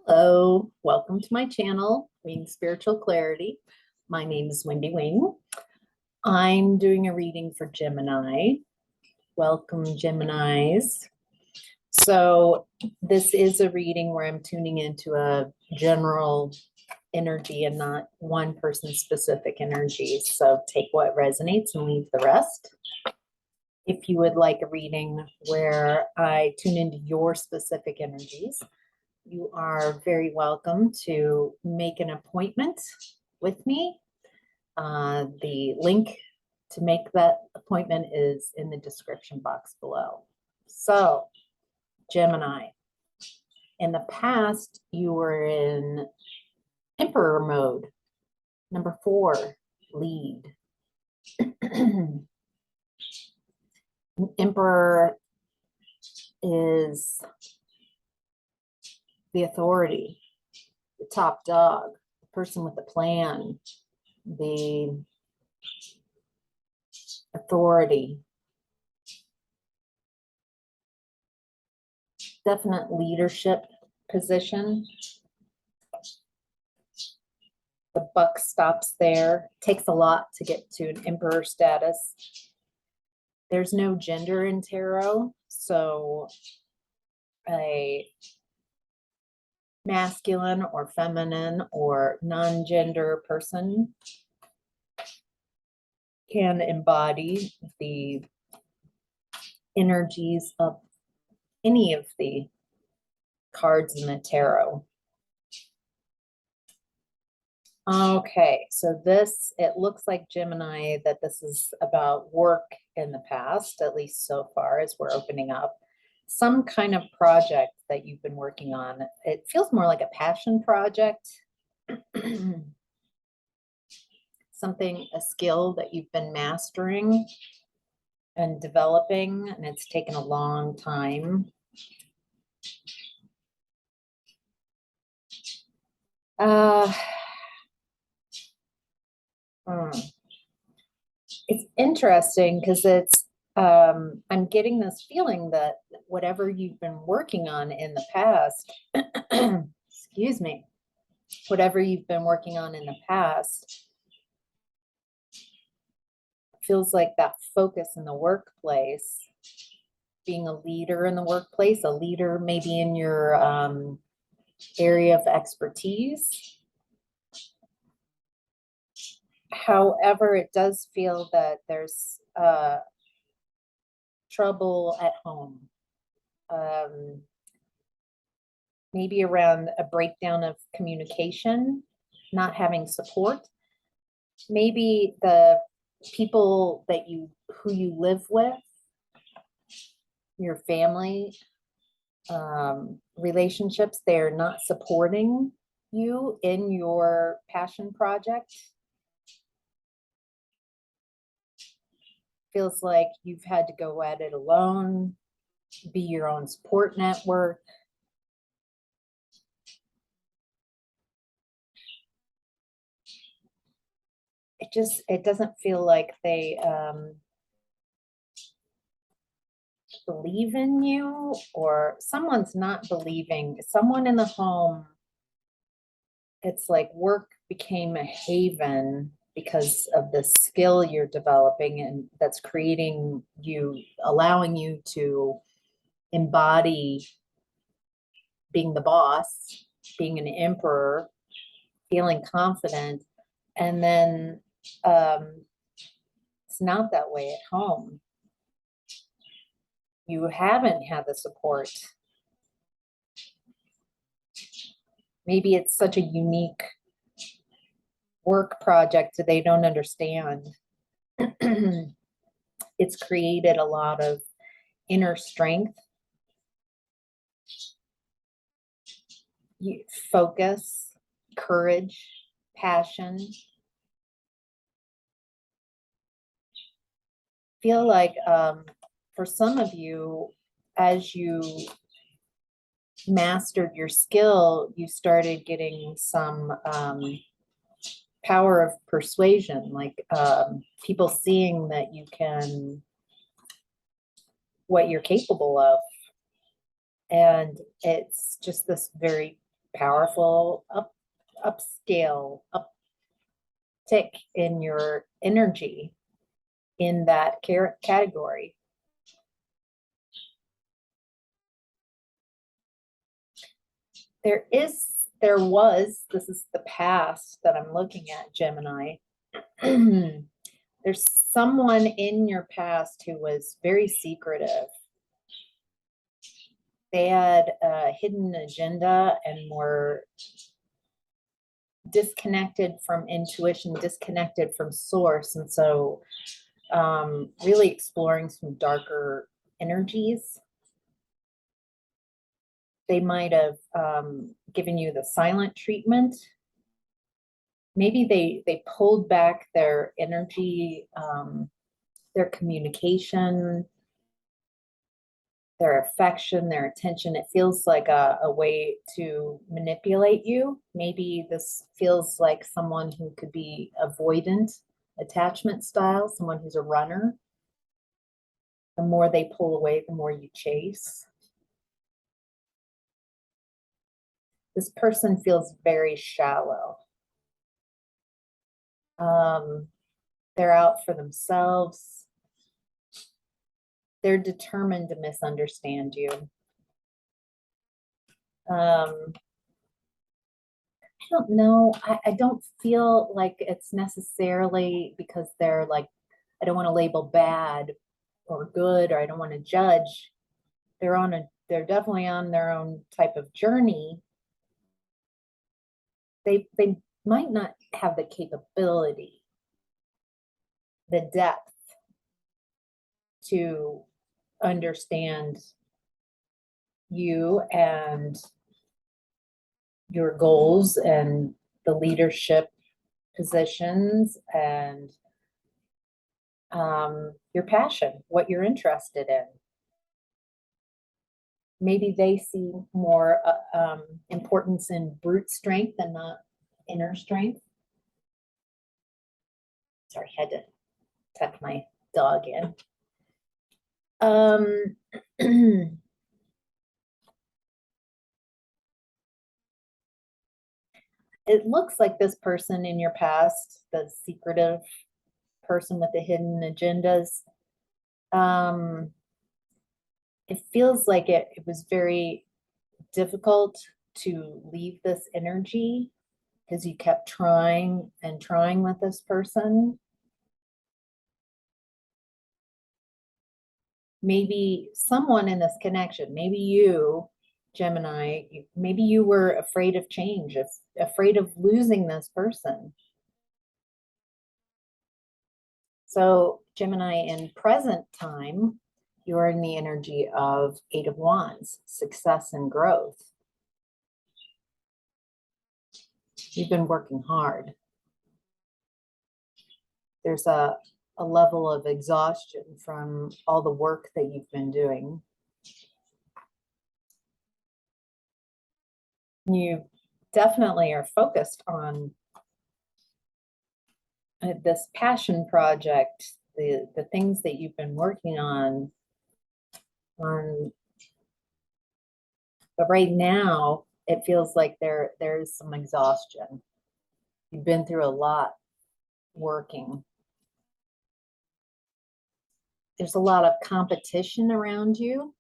Hello, welcome to my channel, WingSpiritualClarity. My name is Wendy Wing. I'm doing a reading for Gemini. Welcome, Geminis. So this is a reading where I'm tuning into a general energy and not one person's specific energy. So take what resonates and leave the rest. If you would like a reading where I tune into your specific energies, you are very welcome to make an appointment with me. The link to make that appointment is in the description box below. So, Gemini, in the past, you were in Emperor mode. Number 4, lead. Emperor is the authority, the top dog, the person with the plan, the authority. Definite leadership position. The buck stops there. It takes a lot to get to an emperor status. There's no gender in tarot, so a masculine or feminine or non-gender person can embody the energies of any of the cards in the tarot. Okay, so it looks like, Gemini, that this is about work in the past, at least so far as we're opening up. Some kind of project that you've been working on. It feels more like a passion project. Something, a skill that you've been mastering and developing, and it's taken a long time. It's interesting because I'm getting this feeling that whatever you've been working on in the past, excuse me, whatever you've been working on in the past feels like that focus in the workplace, being a leader in the workplace, a leader maybe in your area of expertise. However, it does feel that there's trouble at home. Maybe around a breakdown of communication, not having support. Maybe the people who you live with, your family, relationships, they're not supporting you in your passion project. Feels like you've had to go at it alone, be your own support network. It doesn't feel like they believe in you, or someone's not believing. Someone in the home, it's like work became a haven because of the skill you're developing, and that's creating you, allowing you to embody being the boss, being an emperor, feeling confident. And then it's not that way at home. You haven't had the support. Maybe it's such a unique work project that they don't understand. It's created a lot of inner strength, focus, courage, passion. Feel like for some of you, as you mastered your skill, you started getting some power of persuasion, like people seeing that you can, what you're capable of. And it's just this very powerful upscale, uptick in your energy in that category. There was, this is the past that I'm looking at, Gemini. There's someone in your past who was very secretive. They had a hidden agenda and were disconnected from intuition, disconnected from source. And so really exploring some darker energies. They might have given you the silent treatment. Maybe they pulled back their energy, their communication, their affection, their attention. It feels like a way to manipulate you. Maybe this feels like someone who could be avoidant attachment style, someone who's a runner. The more they pull away, the more you chase. This person feels very shallow. They're out for themselves. They're determined to misunderstand you. I don't know. I don't feel like it's necessarily because they're like, I don't want to label bad or good, or I don't want to judge. They're definitely on their own type of journey. They might not have the capability, the depth to understand you and your goals and the leadership positions and your passion, what you're interested in. Maybe they see more importance in brute strength and not inner strength. Sorry, had to tuck my dog in. It looks like this person in your past, the secretive person with the hidden agendas, it feels like it was very difficult to leave this energy because you kept trying and trying with this person. Maybe someone in this connection, maybe you, Gemini, maybe you were afraid of change, afraid of losing this person. So Gemini, in present time, you're in the energy of Eight of Wands, success and growth. You've been working hard. There's a level of exhaustion from all the work that you've been doing. You definitely are focused on this passion project, the things that you've been working on, but right now it feels like there's some exhaustion. You've been through a lot working. There's a lot of competition around you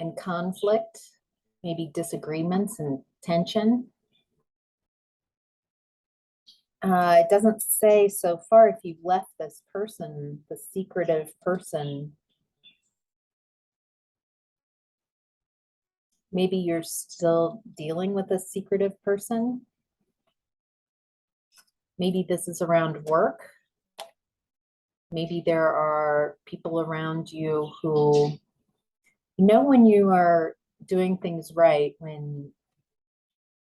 and conflict, maybe disagreements and tension. It doesn't say so far if you've left this person, the secretive person. Maybe you're still dealing with a secretive person. Maybe this is around work. Maybe there are people around you who, you know, when you are doing things right, when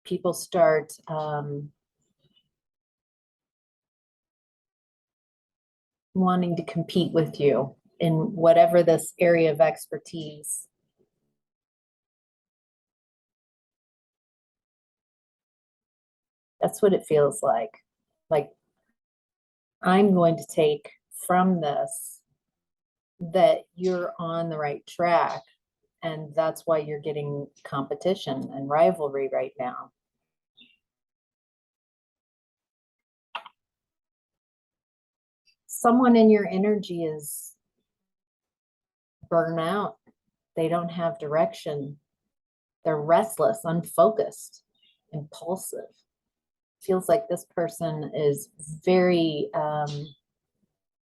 people start wanting to compete with you in whatever this area of expertise. That's what it feels like. Like, I'm going to take from this that you're on the right track And that's why you're getting competition and rivalry right now. Someone in your energy is burnt out. They don't have direction. They're restless, unfocused, impulsive. Feels like this person is very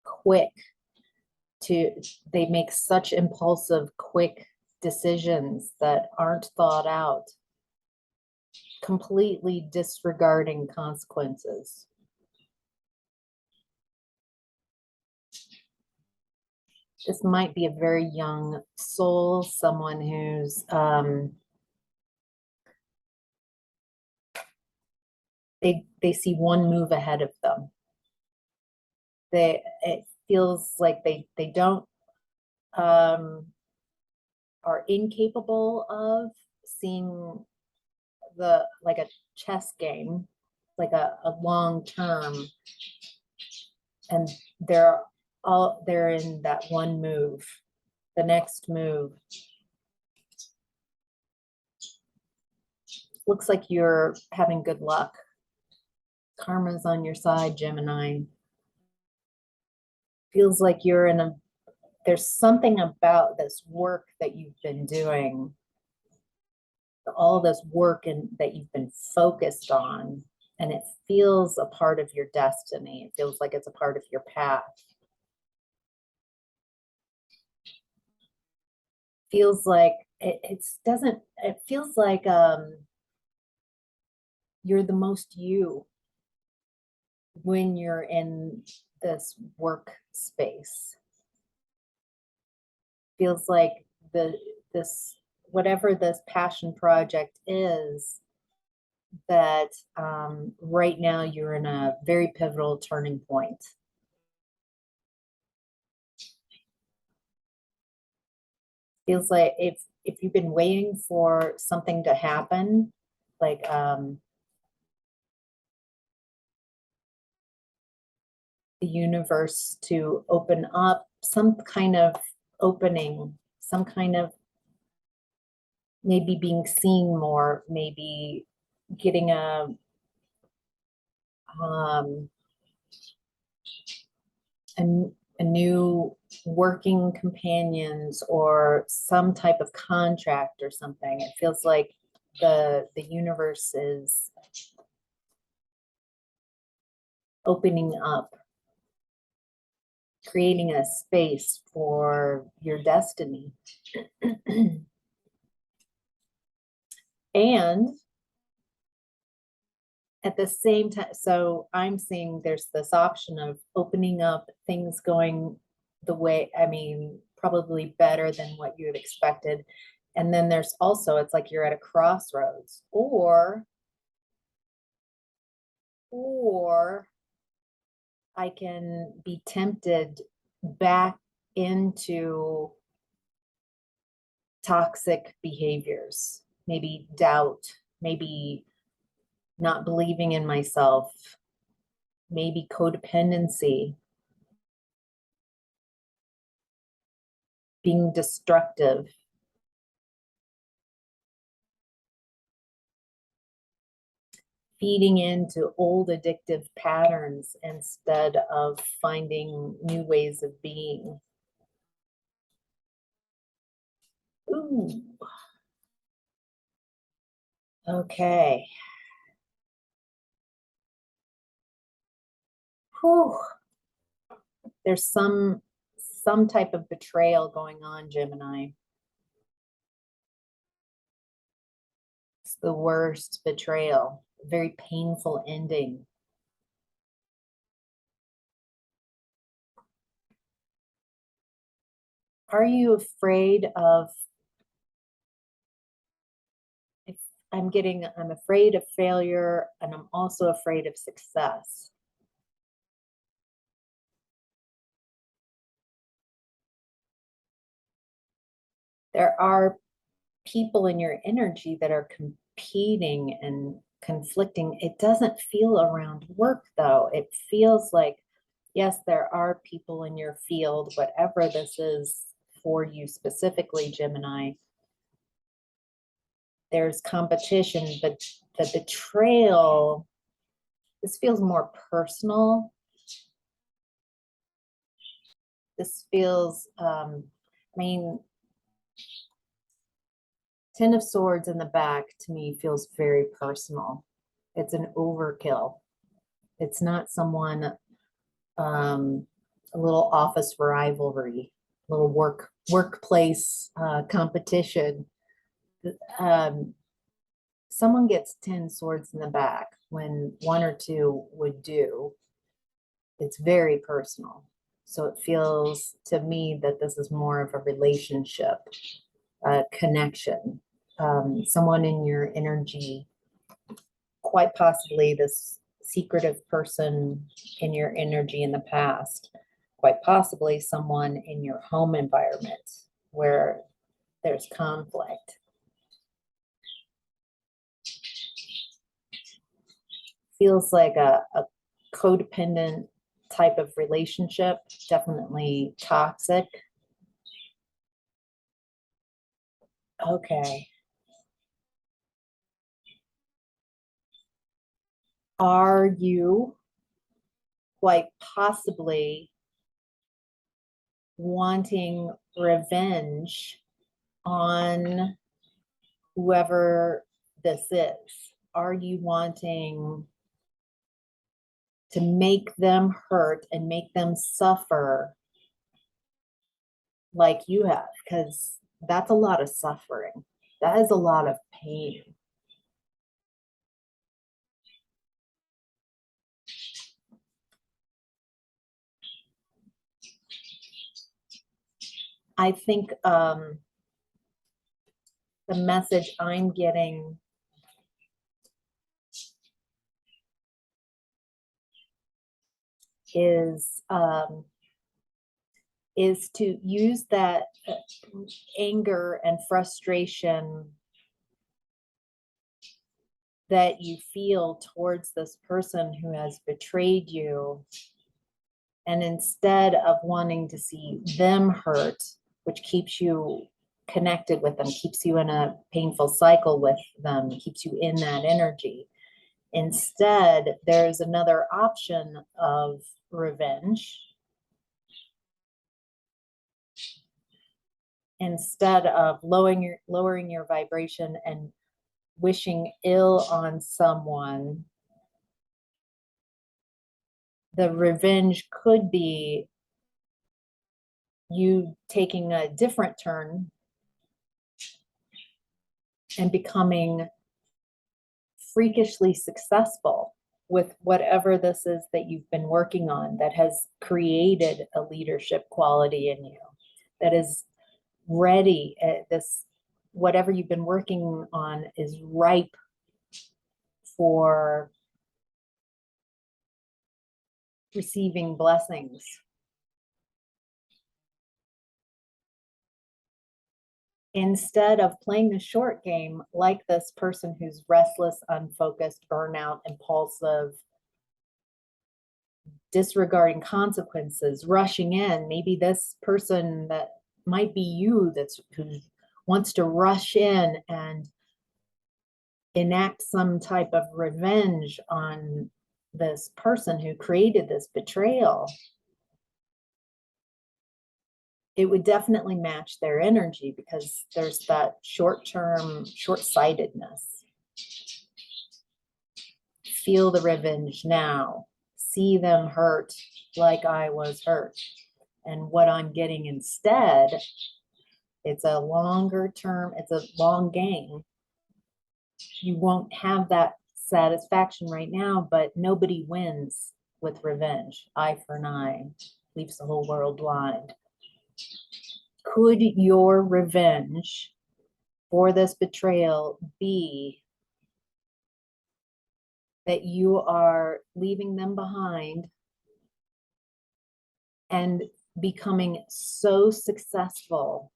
quick they make such impulsive, quick decisions that aren't thought out, completely disregarding consequences. This might be a very young soul, someone who's they see one move ahead of them. It feels like they don't are incapable of seeing like a chess game, like a long term, and they're in that one move, the next move. Looks like you're having good luck. Karma's on your side, Gemini. Feels like you're there's something about this work that you've been doing, all this work that you've been focused on, and it feels a part of your destiny. It feels like it's a part of your path. Feels like it feels like you're the most you when you're in this work space. Feels like whatever this passion project is, that right now you're in a very pivotal turning point. Feels like if you've been waiting for something to happen, like the universe to open up, some kind of opening, some kind of maybe being seen more, maybe getting a new working companions or some type of contract or something. It feels like the universe is opening up, creating a space for your destiny. And at the same time, so I'm seeing there's this option of opening up, things going the way, probably better than what you had expected. And then there's also, it's like you're at a crossroads, or I can be tempted back into toxic behaviors, maybe doubt, maybe not believing in myself, maybe codependency, being destructive. Feeding into old addictive patterns instead of finding new ways of being. Ooh. Okay. Whew. There's some type of betrayal going on, Gemini. It's the worst betrayal, a very painful ending. Are you afraid of, I'm afraid of failure, and I'm also afraid of success. There are people in your energy that are competing and conflicting. It doesn't feel around work, though. It feels like, yes, there are people in your field, whatever this is for you specifically, Gemini. there's competition, but the betrayal, this feels more personal. This feels, I mean, Ten of Swords in the back to me feels very personal. It's an overkill. It's not someone, a little office rivalry, little workplace competition. Someone gets 10 swords in the back when one or two would do. It's very personal. So it feels to me that this is more of a relationship, a connection, someone in your energy, quite possibly this secretive person in your energy in the past, quite possibly someone in your home environment where there's conflict. Feels like a codependent type of relationship, definitely toxic. Okay. Are you quite possibly wanting revenge on whoever this is? Are you wanting to make them hurt and make them suffer like you have? Because that's a lot of suffering. That is a lot of pain. I think the message I'm getting is to use that anger and frustration that you feel towards this person who has betrayed you, and instead of wanting to see them hurt, which keeps you connected with them, keeps you in a painful cycle with them, keeps you in that energy, instead there's another option of revenge. Instead of lowering your vibration and wishing ill on someone, the revenge could be you taking a different turn and becoming freakishly successful with whatever this is that you've been working on that has created a leadership quality in you, that is ready. This, whatever you've been working on is ripe for receiving blessings. Instead of playing the short game like this person who's restless, unfocused, burnout, impulsive, disregarding consequences, rushing in, maybe this person that might be you who wants to rush in and enact some type of revenge on this person who created this betrayal. It would definitely match their energy because there's that short-term, short-sightedness. Feel the revenge now. See them hurt like I was hurt. And what I'm getting instead, it's a longer term, it's a long game. You won't have that satisfaction right now, but nobody wins with revenge. Eye for an eye leaves the whole world blind. Could your revenge for this betrayal be that you are leaving them behind and becoming so successful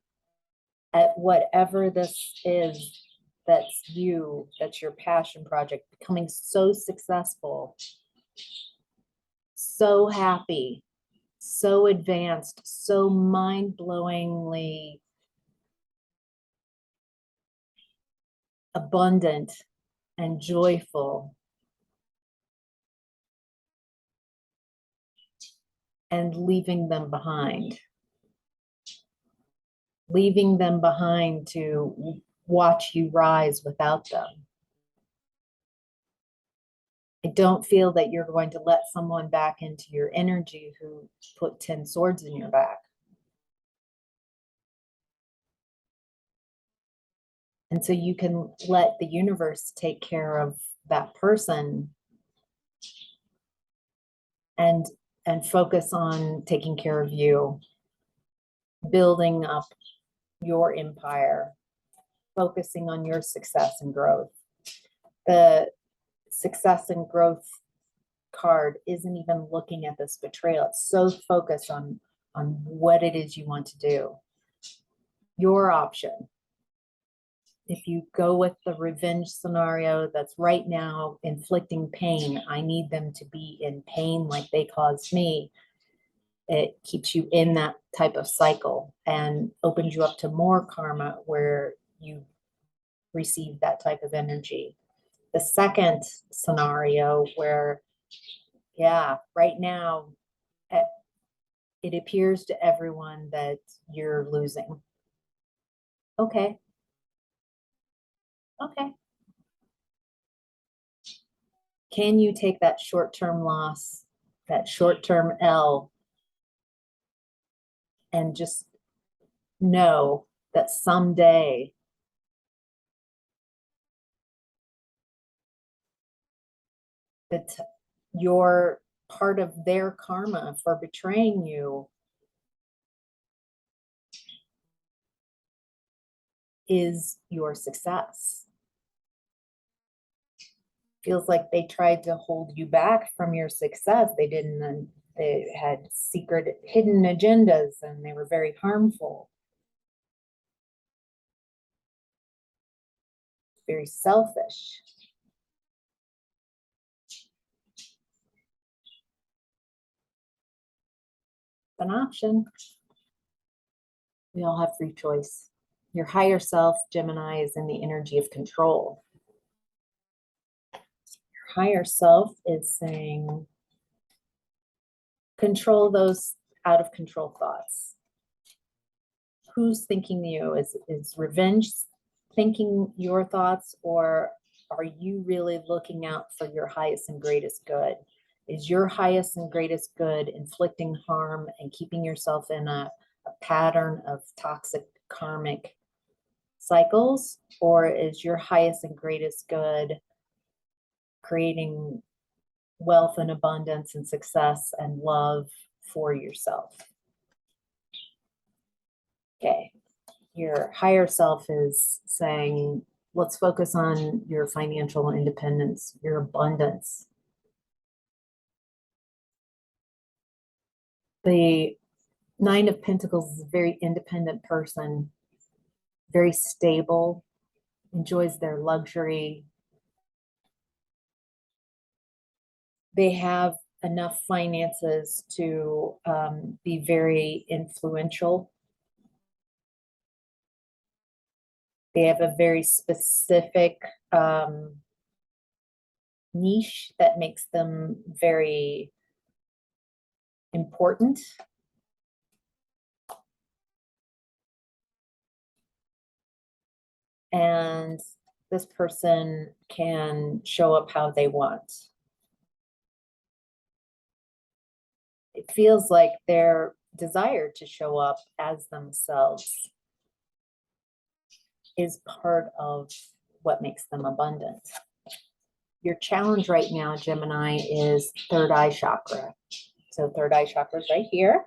at whatever this is that's your passion project, becoming so successful, so happy, so advanced, so mind-blowingly abundant and joyful, and leaving them behind to watch you rise without them. I don't feel that you're going to let someone back into your energy who put 10 swords in your back. And so you can let the universe take care of that person and focus on taking care of you, building up your empire, focusing on your success and growth. The success and growth card isn't even looking at this betrayal. It's so focused on what it is you want to do. Your option. If you go with the revenge scenario that's right now inflicting pain, I need them to be in pain like they caused me. It keeps you in that type of cycle and opens you up to more karma where you receive that type of energy. The second scenario where, yeah, right now, it appears to everyone that you're losing. Okay. Okay. Can you take that short-term loss, that short-term L, and just know that someday that you're part of their karma for betraying you is your success? Feels like they tried to hold you back from your success. They didn't, they had secret hidden agendas and they were very harmful. Very selfish. An option. We all have free choice. Your higher self, Gemini, is in the energy of control. Your higher self is saying, control those out of control thoughts. Who's thinking you? Is revenge thinking your thoughts, or are you really looking out for your highest and greatest good? Is your highest and greatest good inflicting harm and keeping yourself in a pattern of toxic karmic cycles, or is your highest and greatest good creating wealth and abundance and success and love for yourself? Okay, your higher self is saying, let's focus on your financial independence, your abundance. The Nine of Pentacles is a very independent person, very stable, enjoys their luxury. They have enough finances to be very influential. They have a very specific niche that makes them very important. And this person can show up how they want. It feels like their desire to show up as themselves is part of what makes them abundant. Your challenge right now, Gemini, is third eye chakra. So third eye chakra is right here.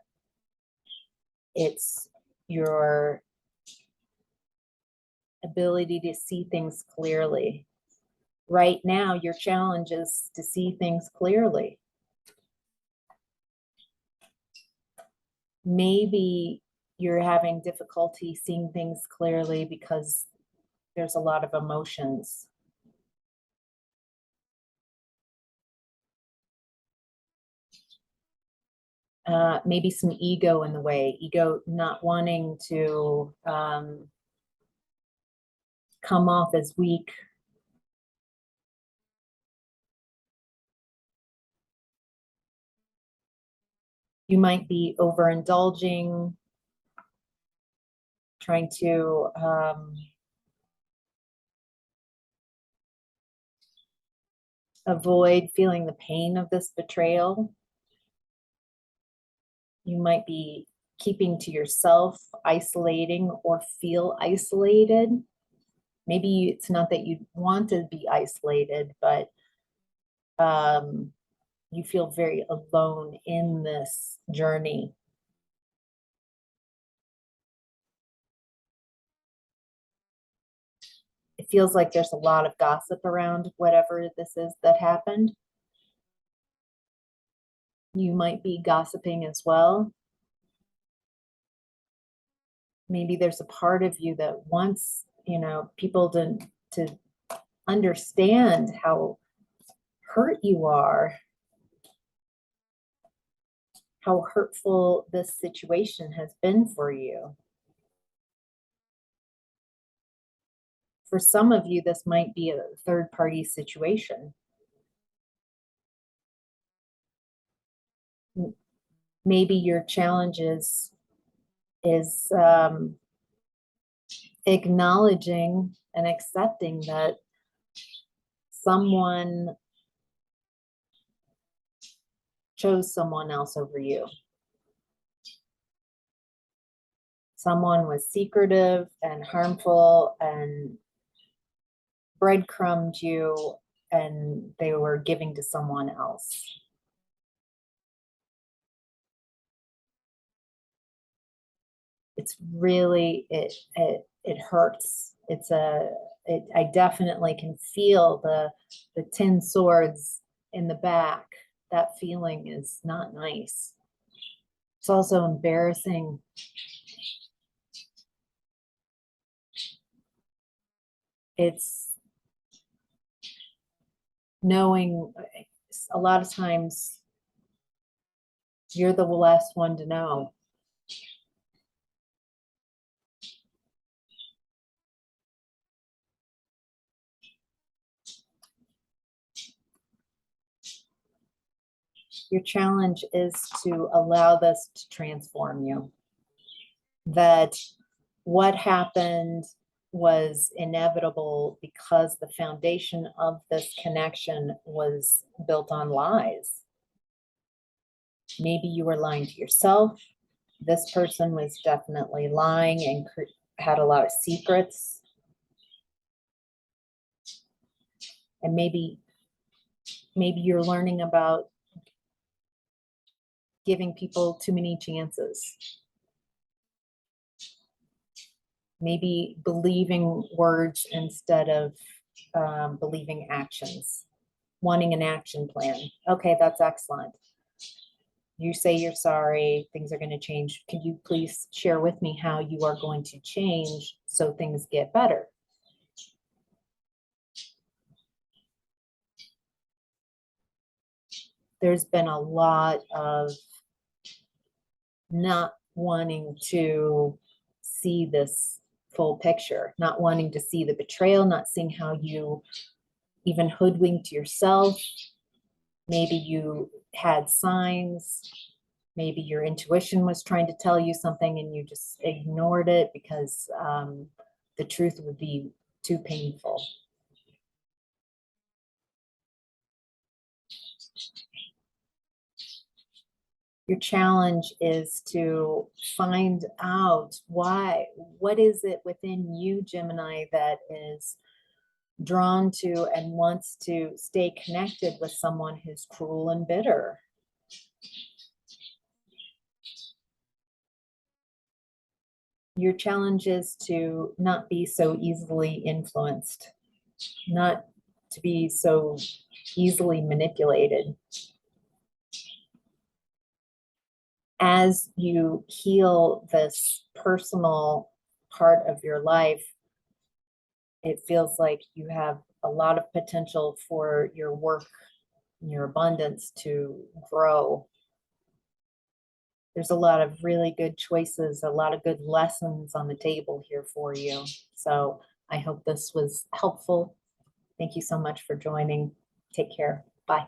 It's your ability to see things clearly. Right now, your challenge is to see things clearly. Maybe you're having difficulty seeing things clearly because there's a lot of emotions. Maybe some ego in the way, ego not wanting to come off as weak. You might be overindulging, trying to avoid feeling the pain of this betrayal. You might be keeping to yourself, isolating, or feel isolated. Maybe it's not that you want to be isolated, but you feel very alone in this journey. It feels like there's a lot of gossip around whatever this is that happened. You might be gossiping as well. Maybe there's a part of you that wants, people to understand how hurt you are, how hurtful this situation has been for you. For some of you, this might be a third-party situation. Maybe your challenge is acknowledging and accepting that someone chose someone else over you. Someone was secretive and harmful and breadcrumbed you, and they were giving to someone else. It's really, it hurts. I definitely can feel the 10 swords in the back. That feeling is not nice. It's also embarrassing. It's knowing a lot of times you're the last one to know. Your challenge is to allow this to transform you. That what happened was inevitable because the foundation of this connection was built on lies. Maybe you were lying to yourself. This person was definitely lying and had a lot of secrets. And maybe you're learning about giving people too many chances. Maybe believing words instead of believing actions. Wanting an action plan. Okay, that's excellent. You say you're sorry, things are going to change. Can you please share with me how you are going to change so things get better? There's been a lot of not wanting to see this full picture, not wanting to see the betrayal, not seeing how you even hoodwinked yourself. Maybe you had signs. Maybe your intuition was trying to tell you something and you just ignored it because the truth would be too painful. Your challenge is to find out what is it within you, Gemini, that is drawn to and wants to stay connected with someone who's cruel and bitter. Your challenge is to not be so easily influenced, not to be so easily manipulated. As you heal this personal part of your life, it feels like you have a lot of potential for your work and your abundance to grow. There's a lot of really good choices, a lot of good lessons on the table here for you. So I hope this was helpful. Thank you so much for joining. Take care. Bye.